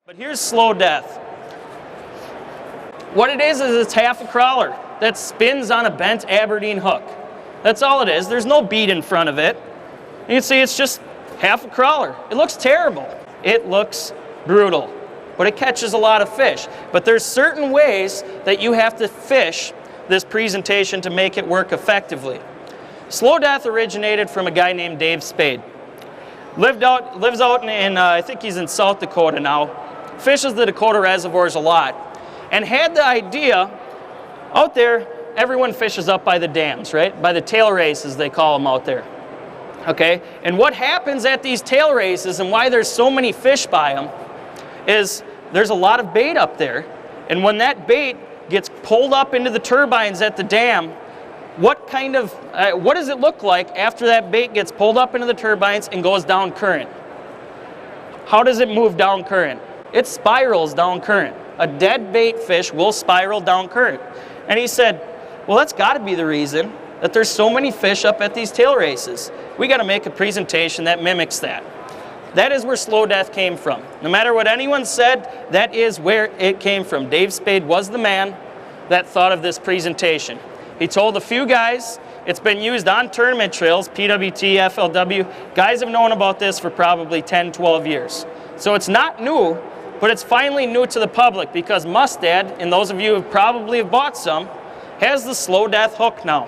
But here's slow death. What it is it's half a crawler that spins on a bent Aberdeen hook. That's all it is. There's no bead in front of it. You can see it's just half a crawler. It looks terrible. It looks brutal, but it catches a lot of fish. But there's certain ways that you have to fish this presentation to make it work effectively. Slow death originated from a guy named Dave Spade. Lives out in I think he's in South Dakota now. Fishes the Dakota reservoirs a lot, and had the idea, out there, everyone fishes up by the dams, right? By the tail races, they call them out there. Okay, and what happens at these tail races and why there's so many fish by them is there's a lot of bait up there, and when that bait gets pulled up into the turbines at the dam, what does it look like after that bait gets pulled up into the turbines and goes down current? How does it move down current? It spirals down current. A dead bait fish will spiral down current. And he said, well, that's got to be the reason that there's so many fish up at these tail races. We got to make a presentation that mimics that. That is where slow death came from. No matter what anyone said, that is where it came from. Dave Spade was the man that thought of this presentation. He told a few guys. It's been used on tournament trails, PWT, FLW. Guys have known about this for probably 10, 12 years. So it's not new, but it's finally new to the public because Mustad, and those of you who probably have bought some, has the slow death hook now.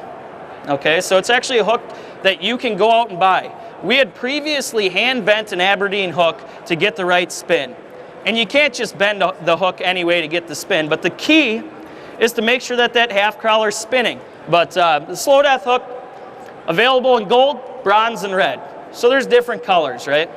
Okay, so it's actually a hook that you can go out and buy. We had previously hand bent an Aberdeen hook to get the right spin. And you can't just bend the hook anyway to get the spin, but the key is to make sure that that half crawler is spinning. But the slow death hook, available in gold, bronze, and red. So there's different colors, right?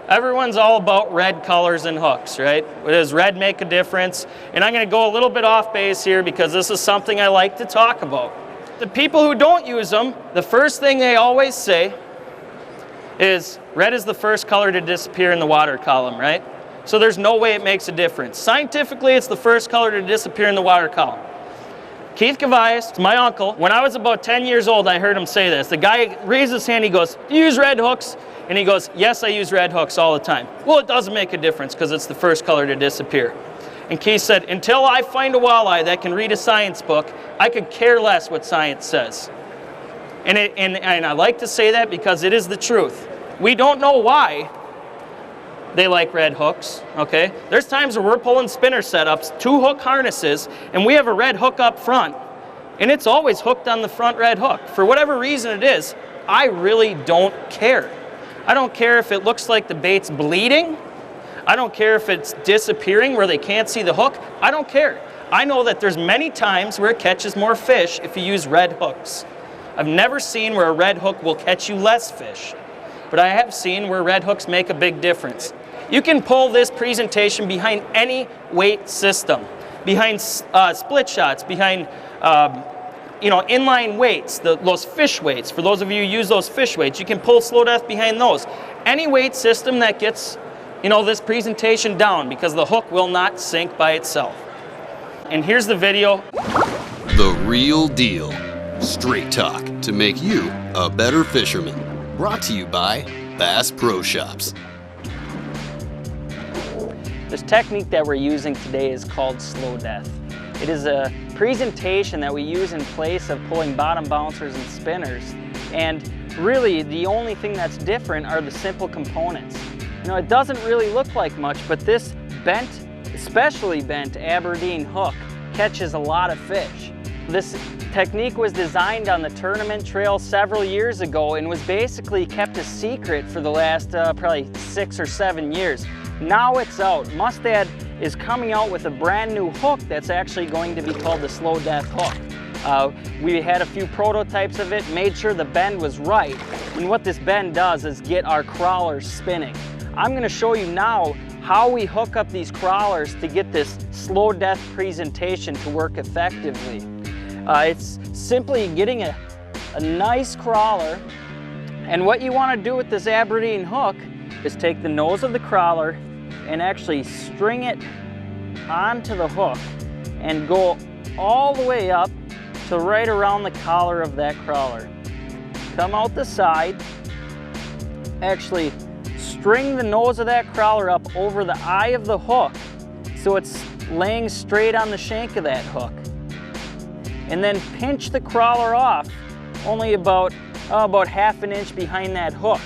Everyone's all about red colors and hooks, right? Does red make a difference? And I'm going to go a little bit off base here because this is something I like to talk about. The people who don't use them, the first thing they always say is red is the first color to disappear in the water column, right? So there's no way it makes a difference. Scientifically, it's the first color to disappear in the water column. Keith Cavias, my uncle, when I was about 10 years old, I heard him say this. The guy raised his hand, he goes, "Do you use red hooks?" And he goes, "Yes, I use red hooks all the time." Well, it doesn't make a difference because it's the first color to disappear. And Keith said, until I find a walleye that can read a science book, I could care less what science says. And I like to say that because it is the truth. We don't know why they like red hooks, okay? There's times where we're pulling spinner setups, 2 hook harnesses, and we have a red hook up front, and it's always hooked on the front red hook. For whatever reason it is, I really don't care. I don't care if it looks like the bait's bleeding. I don't care if it's disappearing where they can't see the hook. I don't care. I know that there's many times where it catches more fish if you use red hooks. I've never seen where a red hook will catch you less fish, but I have seen where red hooks make a big difference. You can pull this presentation behind any weight system, behind split shots, behind inline weights, those fish weights. For those of you who use those fish weights, you can pull slow death behind those. Any weight system that gets this presentation down, because the hook will not sink by itself. And here's the video. The real deal. Straight talk to make you a better fisherman. Brought to you by Bass Pro Shops. This technique that we're using today is called slow death. It is a presentation that we use in place of pulling bottom bouncers and spinners. And really, the only thing that's different are the simple components. It doesn't really look like much, but this bent, especially bent Aberdeen hook catches a lot of fish. This technique was designed on the tournament trail several years ago and was basically kept a secret for the last probably 6 or 7 years. Now it's out. Mustad is coming out with a brand new hook that's actually going to be called the slow death hook. We had a few prototypes of it, made sure the bend was right, and what this bend does is get our crawlers spinning. I'm going to show you now how we hook up these crawlers to get this slow death presentation to work effectively. It's simply getting a nice crawler, and what you want to do with this Aberdeen hook is take the nose of the crawler and actually string it onto the hook and go all the way up to right around the collar of that crawler. Come out the side, actually string the nose of that crawler up over the eye of the hook so it's laying straight on the shank of that hook. And then pinch the crawler off only about half an inch behind that hook.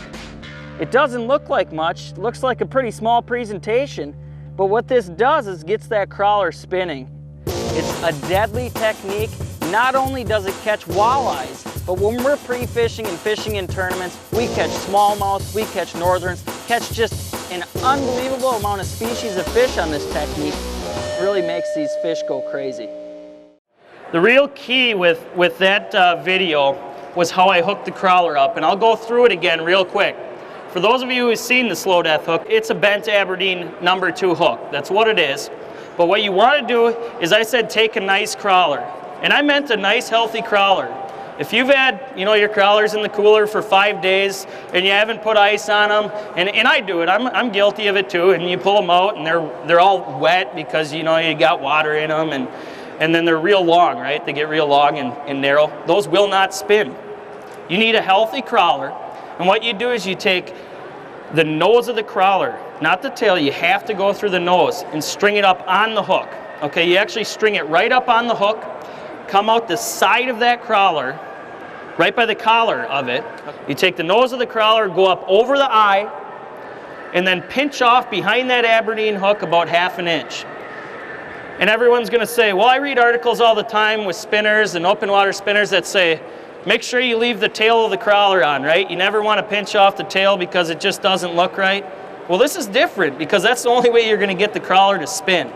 It doesn't look like much, it looks like a pretty small presentation, but what this does is gets that crawler spinning. It's a deadly technique. Not only does it catch walleyes, but when we're pre-fishing and fishing in tournaments, we catch smallmouth, we catch northerns, catch just an unbelievable amount of species of fish on this technique. It really makes these fish go crazy. The real key with that video was how I hooked the crawler up, and I'll go through it again real quick. For those of you who've seen the Slow Death hook, it's a bent Aberdeen number 2 hook. That's what it is. But what you want to do is, I said, take a nice crawler. And I meant a nice, healthy crawler. If you've had, your crawlers in the cooler for 5 days and you haven't put ice on them, and I do it, I'm guilty of it too, and you pull them out and they're all wet because you got water in them, and then they're real long, right? They get real long and narrow. Those will not spin. You need a healthy crawler, and what you do is you take the nose of the crawler, not the tail. You have to go through the nose and string it up on the hook. Okay, you actually string it right up on the hook, come out the side of that crawler, right by the collar of it. You take the nose of the crawler, go up over the eye, and then pinch off behind that Aberdeen hook about half an inch. And everyone's going to say, well, I read articles all the time with spinners and open water spinners that say, make sure you leave the tail of the crawler on, right? You never want to pinch off the tail because it just doesn't look right. Well, this is different because that's the only way you're going to get the crawler to spin.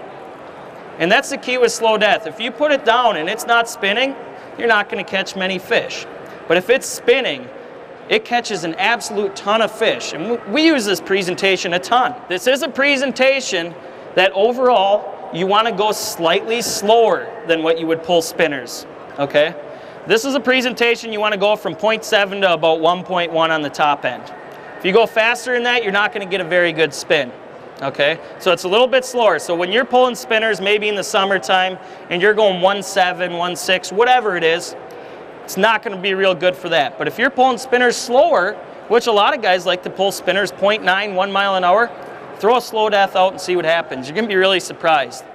And that's the key with Slow Death. If you put it down and it's not spinning, you're not going to catch many fish. But if it's spinning, it catches an absolute ton of fish. And we use this presentation a ton. This is a presentation that overall you want to go slightly slower than what you would pull spinners, okay? This is a presentation you want to go from 0.7 to about 1.1 on the top end. If you go faster than that, you're not going to get a very good spin, okay? So it's a little bit slower. So when you're pulling spinners, maybe in the summertime, and you're going 1.7, 1.6, whatever it is, it's not going to be real good for that. But if you're pulling spinners slower, which a lot of guys like to pull spinners 0.9, 1 mile an hour, throw a Slow Death out and see what happens. You're going to be really surprised.